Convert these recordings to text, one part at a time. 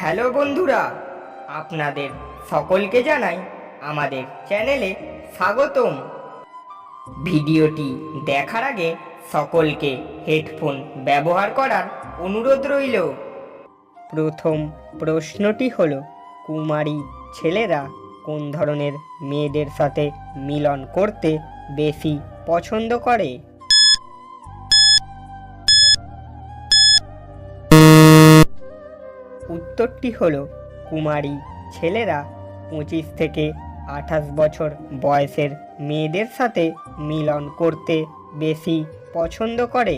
Hello বন্ধুরা, আপনাদের সকলকে জানাই আমাদের চ্যানেলে স্বাগতম। ভিডিওটি দেখার আগে সকলকে হেডফোন ব্যবহার করার অনুরোধ রইল। প্রথম প্রশ্নটি হলো, কুমারী ছেলেরা কোন ধরনের মেয়েদের সাথে মিলন করতে বেশি পছন্দ করে? উত্তরটি হলো, কুমারী ছেলেরা 25 থেকে 28 বছর বয়সের মেয়েদের সাথে মিলন করতে বেশি পছন্দ করে।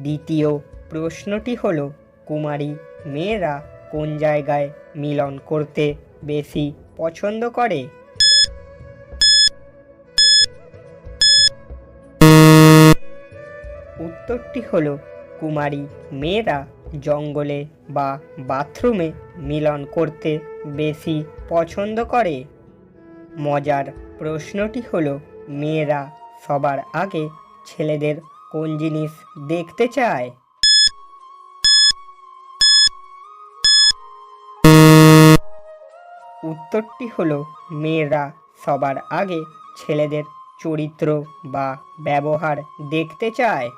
দ্বিতীয় প্রশ্নটি হলো, কুমারী মেয়েরা কোন জায়গায় মিলন করতে বেশি পছন্দ করে? উত্তরটি হলো, কুমারী মেয়েরা জঙ্গলে বা বাথরুমে মিলন করতে বেশি পছন্দ করে। মজার প্রশ্নটি হলো, মেয়েরা সবার আগে ছেলেদের কোন জিনিস দেখতে চায়? উত্তরটি হলো, মেয়েরা সবার আগে ছেলেদের চরিত্র বা ব্যবহার দেখতে চায়।